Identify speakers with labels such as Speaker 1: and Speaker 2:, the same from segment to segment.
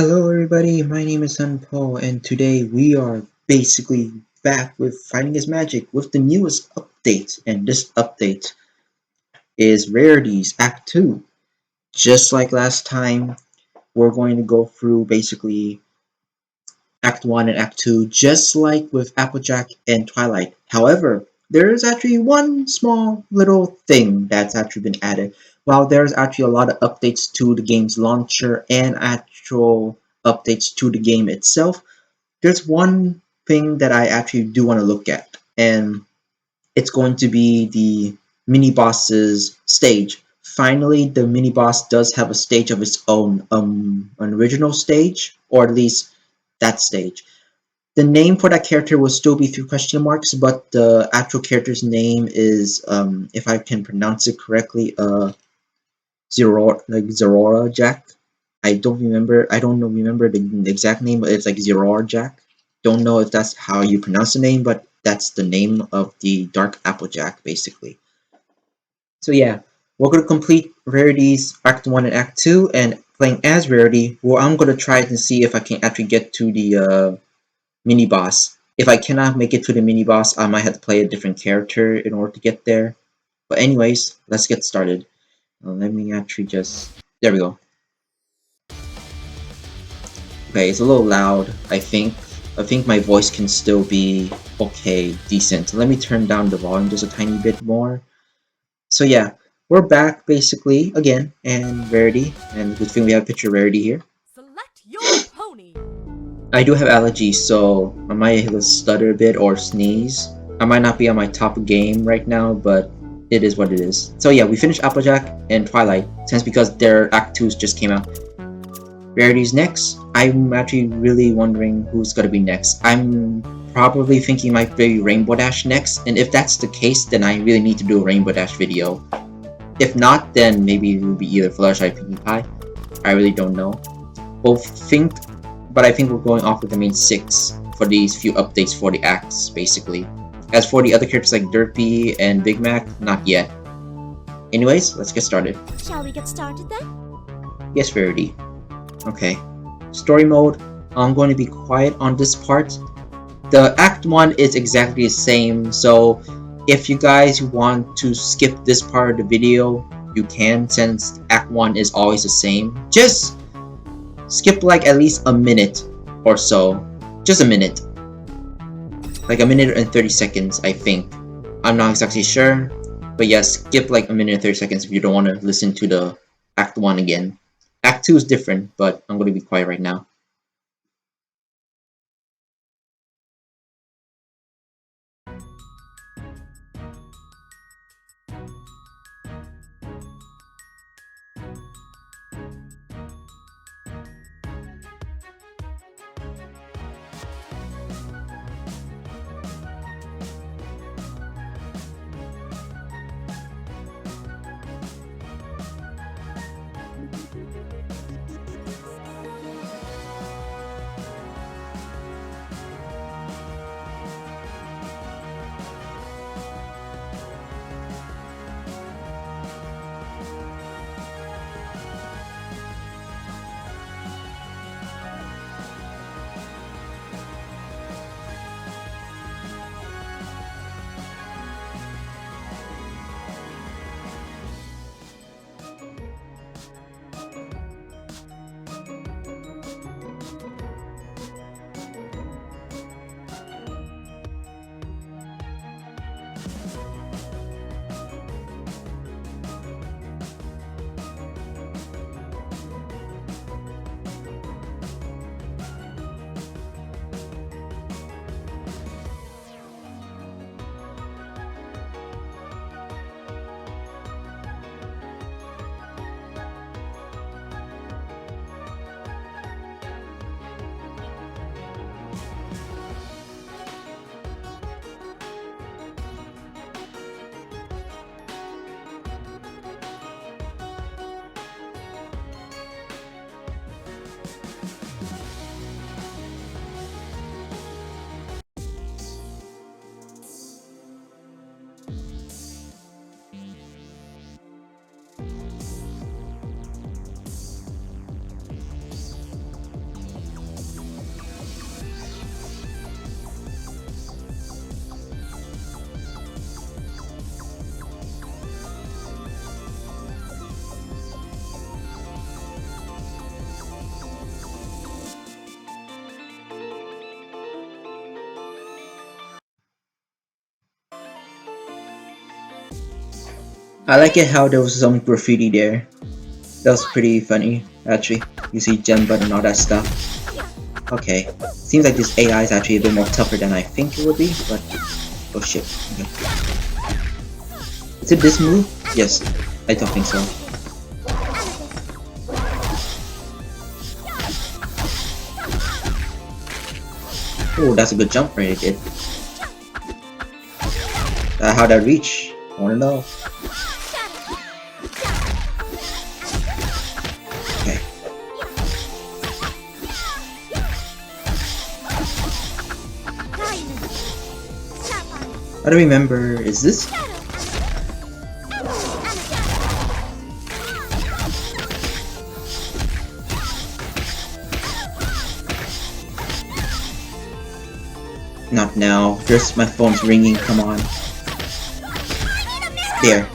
Speaker 1: Hello everybody, my name is Paul, and today we are basically back with Fighting is Magic with the newest update, and this update is Rarities Act 2. Just like last time, we're going to go through basically Act 1 and Act 2, just like with Applejack and Twilight. However, there is actually one small little thing that's actually been added. While there's actually a lot of updates to the game's launcher and actual updates to the game itself, there's one thing that I actually do want to look at, and it's going to be the mini boss's stage. Finally, the mini boss does have a stage of its own, an original stage, or at least that stage. The name for that character will still be through question marks, but the actual character's name is, if I can pronounce it correctly, Zerora Jack. I don't remember the exact name, but it's like Zerora Jack. Don't know if that's how you pronounce the name, but that's the name of the Dark Applejack, basically. So yeah, we're gonna complete Rarity's Act 1 and Act 2, and playing as Rarity, well, I'm gonna try to see if I can actually get to the mini boss. If I cannot make it to the mini boss, I might have to play a different character in order to get there. But anyways, let's get started. Let me actually just... There we go. Okay, it's a little loud, I think. I think my voice can still be okay, decent. Let me turn down the volume just a tiny bit more. So yeah, we're back basically again, and Rarity, and good thing we have a picture of Rarity here.
Speaker 2: Select your pony.
Speaker 1: I do have allergies, so I might stutter a bit or sneeze. I might not be on my top game right now, but it is what it is. So yeah, we finished Applejack and Twilight, since because their Act 2s just came out. Rarity's next. I'm actually really wondering who's gonna be next. I'm probably thinking might be Rainbow Dash next, and if that's the case, then I really need to do a Rainbow Dash video. If not, then maybe it will be either Fluttershy or Pinkie Pie. I really don't know. But I think we're going off with the main 6 for these few updates for the acts, basically. As for the other characters like Derpy and Big Mac, not yet. Anyways, let's get started.
Speaker 2: Shall we get started then?
Speaker 1: Yes, Rarity. Okay. Story mode. I'm going to be quiet on this part. The Act 1 is exactly the same, so if you guys want to skip this part of the video, you can, since Act 1 is always the same. Just skip like at least a minute or so. Just a minute. Like a minute and 30 seconds, I think. I'm not exactly sure, but yes, skip like a minute and 30 seconds if you don't want to listen to the Act 1 again. Act 2 is different, but I'm going to be quiet right now. I like it how there was some graffiti there. That was pretty funny, actually. You see gem button and all that stuff. Okay. Seems like this AI is actually a bit more tougher than I think it would be, but... Oh shit. Okay. Is it this move? Yes. I don't think so. Oh, that's a good jump right it did. How'd that reach? I wanna know. Okay. I don't remember. Is this? Not now. There's my phone's ringing. Come on. There.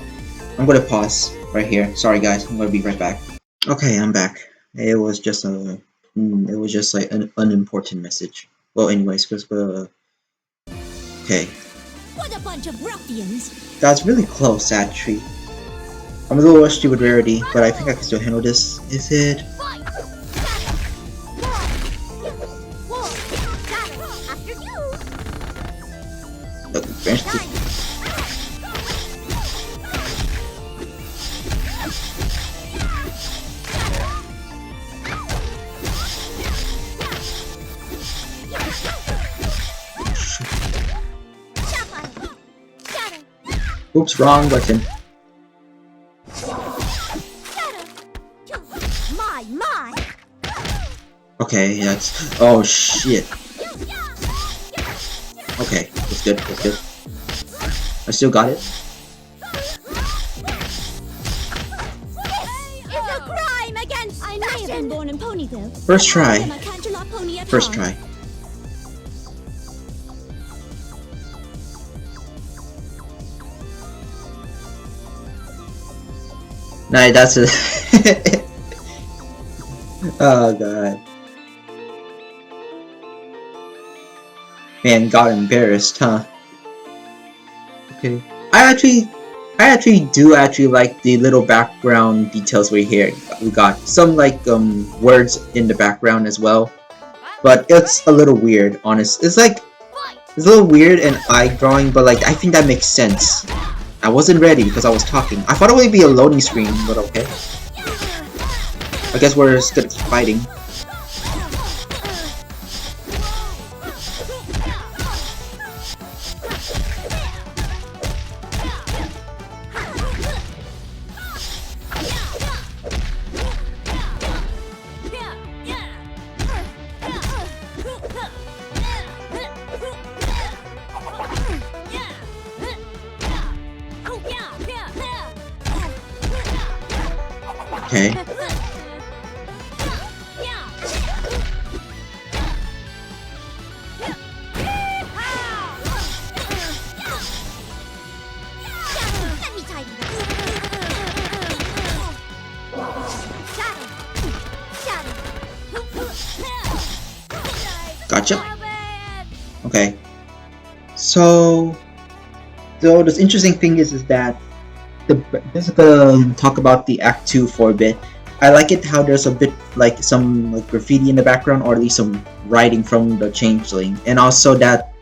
Speaker 1: I'm gonna pause right here. Sorry guys. I'm gonna be right back. Okay, I'm back. It was just like an unimportant message. Well, anyways, cause okay.
Speaker 2: What a bunch of ruffians!
Speaker 1: That's really close, actually. I'm a little rusty with Rarity, but I think I can still handle this. Is it? Look, branch. Oops, wrong button.
Speaker 2: My.
Speaker 1: Okay, that's. Oh shit. Okay, that's good. That's good. I still got it.
Speaker 2: It's a crime against I may have been born in Ponyville.
Speaker 1: First try.
Speaker 2: I am a canterlot pony at
Speaker 1: First
Speaker 2: heart.
Speaker 1: try. Nah, that's it. Oh god. Man, got embarrassed, huh? Okay. I actually do like the little background details we got some like words in the background as well, but it's a little weird. Honest, it's a little weird and eye drawing, but like I think that makes sense. I wasn't ready because I was talking. I thought it would be a loading screen, but okay. I guess we're just gonna keep fighting. Okay. Gotcha. Okay. So the interesting thing is that just talk about the Act 2 for a bit. I like it how there's a bit like some like graffiti in the background, or at least some writing from the changeling, and also that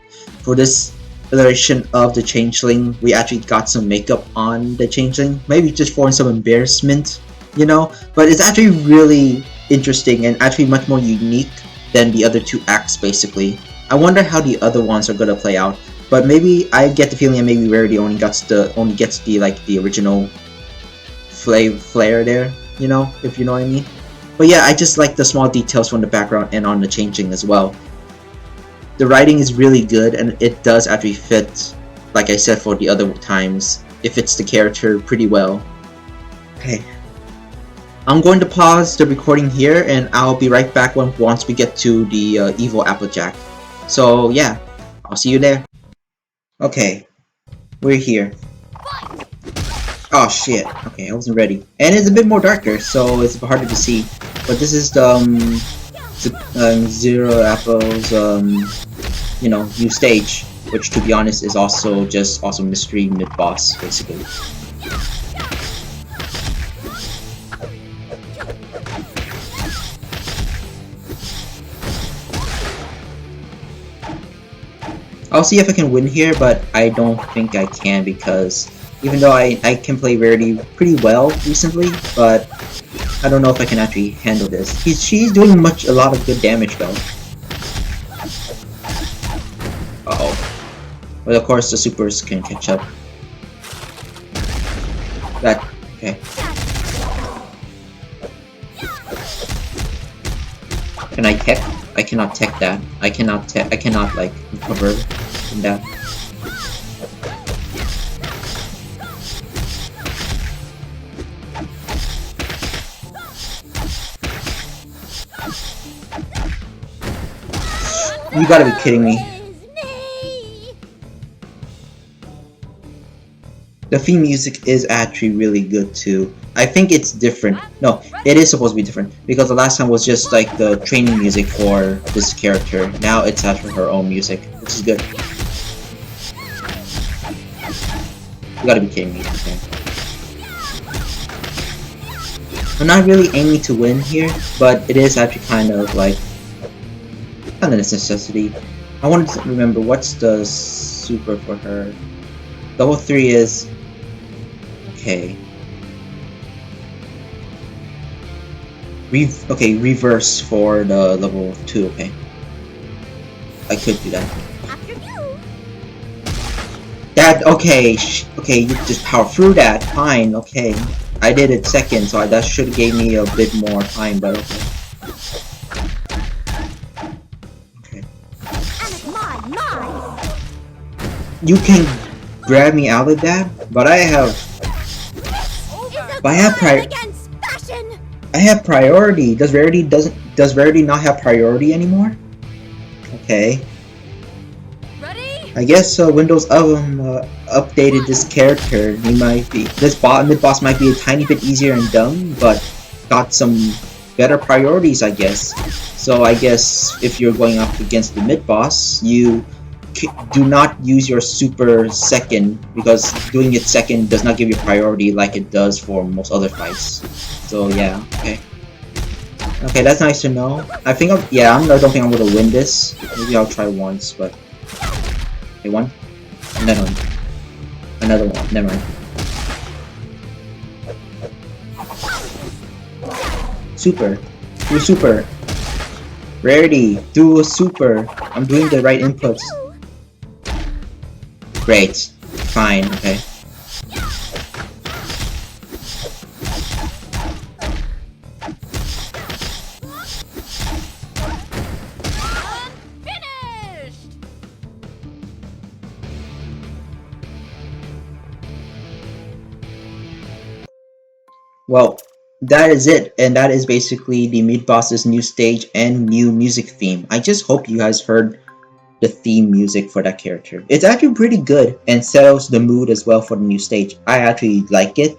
Speaker 1: for this iteration of the changeling, we actually got some makeup on the changeling, maybe just for some embarrassment, you know. But it's actually really interesting and actually much more unique than the other two acts, basically. I wonder how the other ones are gonna play out. But maybe I get the feeling that maybe Rarity only gets the like the original flair there, you know, if you know what I mean. But yeah, I just like the small details from the background and on the changing as well. The writing is really good, and it does actually fit, like I said for the other times, it fits the character pretty well. Okay, I'm going to pause the recording here, and I'll be right back once we get to the evil Applejack. So yeah, I'll see you there. Okay, we're here. Oh shit, okay, I wasn't ready. And it's a bit more darker, so it's harder to see. But this is the Zero Apple's you know, new stage, which to be honest is also just mystery mid-boss, basically. I'll see if I can win here, but I don't think I can because even though I can play Rarity pretty well recently, but I don't know if I can actually handle this. She's doing a lot of good damage though. Uh-oh. But of course the supers can catch up. That, okay. Can I tech? I cannot tech that. I cannot like recover from that. You gotta be kidding me. The theme music is actually really good too. I think it's different. No, it is supposed to be different because the last time was just like the training music for this character. Now it's actually her own music, which is good. You gotta be kidding me. Okay. I'm not really aiming to win here, but it is actually kind of like a necessity. I wanted to remember what's the super for her. Level 3 is okay. Okay, reverse for the level 2, okay. I could do that. That, okay, okay, you just power through that, fine, okay. I did it second, so that should have gave me a bit more time, but okay. Okay. You can grab me out of that, but I have priority. Does Rarity not have priority anymore? Okay. Ready? I guess Windows updated this character. He might be mid boss might be a tiny bit easier and dumb, but got some better priorities, I guess. So I guess if you're going up against the mid boss, you do not use your super second because doing it second does not give you priority like it does for most other fights. So yeah, okay. Okay, that's nice to know. I think I don't think I'm gonna win this. Maybe I'll try once, but okay, one, another one, another one. Never mind. Super, do a super. Rarity, do a super. I'm doing the right inputs. Great. Fine, okay. Well, that is it, and that is basically the Mid Boss's new stage and new music theme. I just hope you guys heard the theme music for that character. It's actually pretty good and settles the mood as well for the new stage. I actually like it.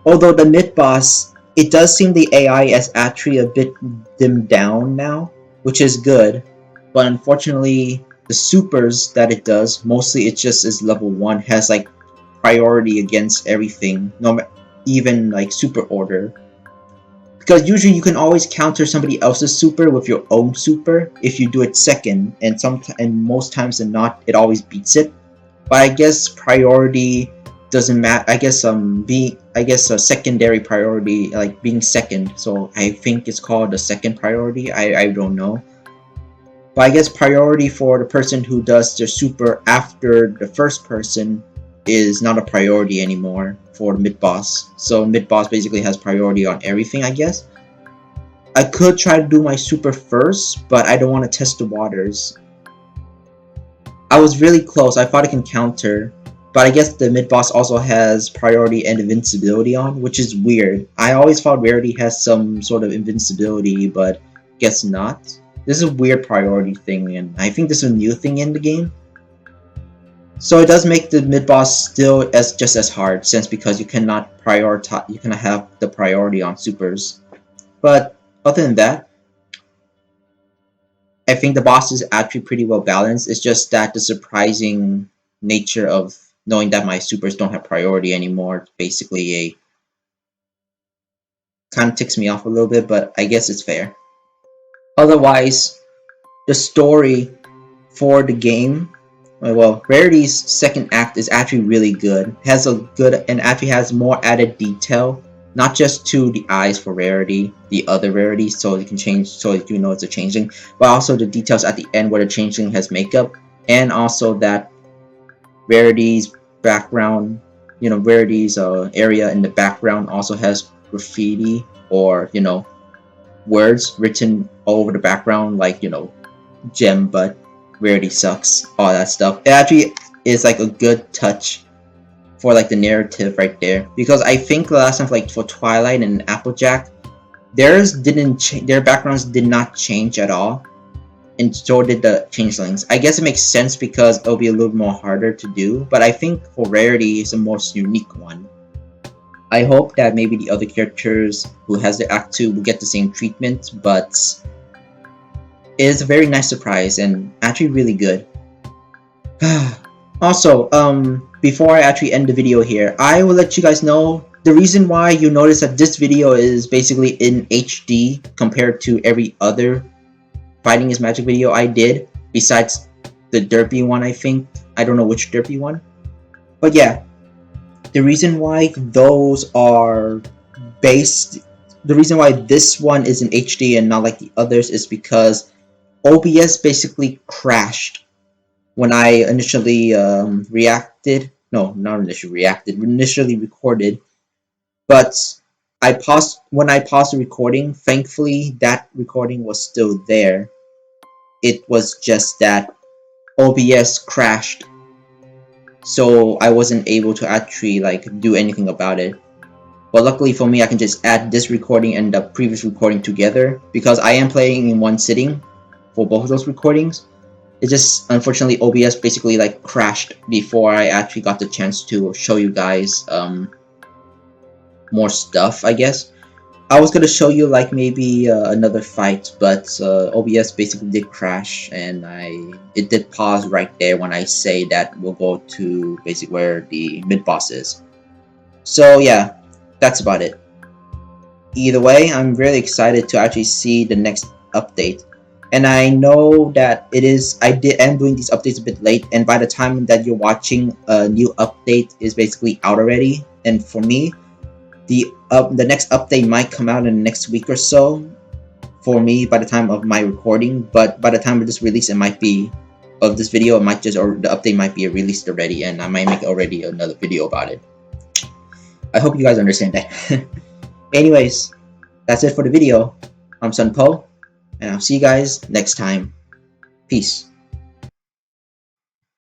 Speaker 1: Although the mid boss, it does seem the AI is actually a bit dimmed down now, which is good. But unfortunately, the supers that it does, mostly it just is level 1, has like priority against everything, even like super order. Because usually you can always counter somebody else's super with your own super if you do it second, and most times than not, it always beats it. But I guess priority doesn't matter. I guess a secondary priority, like being second. So I think it's called a second priority. I don't know. But I guess priority for the person who does their super after the first person is not a priority anymore for the mid boss. So mid boss basically has priority on everything, I guess. I could try to do my super first, but I don't want to test the waters. I was really close. I thought I can counter, but I guess the mid boss also has priority and invincibility on, which is weird. I always thought Rarity has some sort of invincibility, but guess not. This is a weird priority thing, and I think this is a new thing in the game. So it does make the mid boss still just as hard, since because you cannot have the priority on supers. But other than that, I think the boss is actually pretty well balanced. It's just that the surprising nature of knowing that my supers don't have priority anymore, basically kind of ticks me off a little bit, but I guess it's fair. Otherwise, the story for the game well, Rarity's second act is actually really good. Has a good and actually has more added detail, not just to the eyes for Rarity, the other Rarity, so you can change, so you know it's a changeling, but also the details at the end where the changeling has makeup, and also that Rarity's background, Rarity's area in the background also has graffiti or words written all over the background, like gem butt, Rarity sucks, all that stuff. It actually is like a good touch for like the narrative right there, because I think the last time, like for Twilight and Applejack, their backgrounds did not change at all, and so did the changelings. I guess it makes sense because it'll be a little more harder to do, but I think for Rarity is the most unique one. I hope that maybe the other characters who has the Act 2 will get the same treatment, but it is a very nice surprise and actually really good. Also, before I actually end the video here, I will let you guys know the reason why you notice that this video is basically in HD compared to every other Fighting is Magic video I did, besides the derpy one, I think. I don't know which derpy one. But yeah, the reason why those are based, the reason why this one is in HD and not like the others is because OBS basically crashed when I initially reacted. No, not initially reacted, initially recorded. But when I paused the recording, thankfully that recording was still there. It was just that OBS crashed, so I wasn't able to actually like do anything about it. But luckily for me, I can just add this recording and the previous recording together, because I am playing in one sitting for both of those recordings. It just, unfortunately, OBS basically like crashed before I actually got the chance to show you guys more stuff, I guess. I was gonna show you like maybe another fight, but OBS basically did crash, and it did pause right there when I say that we'll go to basically where the mid boss is. So yeah, that's about it. Either way, I'm really excited to actually see the next update. And I know that I am doing these updates a bit late, and by the time that you're watching, a new update is basically out already. And for me, the next update might come out in the next week or so for me by the time of my recording, but by the time of this release, of this video, it might or the update might be released already, and I might make already another video about it. I hope you guys understand that. Anyways, that's it for the video. I'm Sun Po, and I'll see you guys next time. Peace.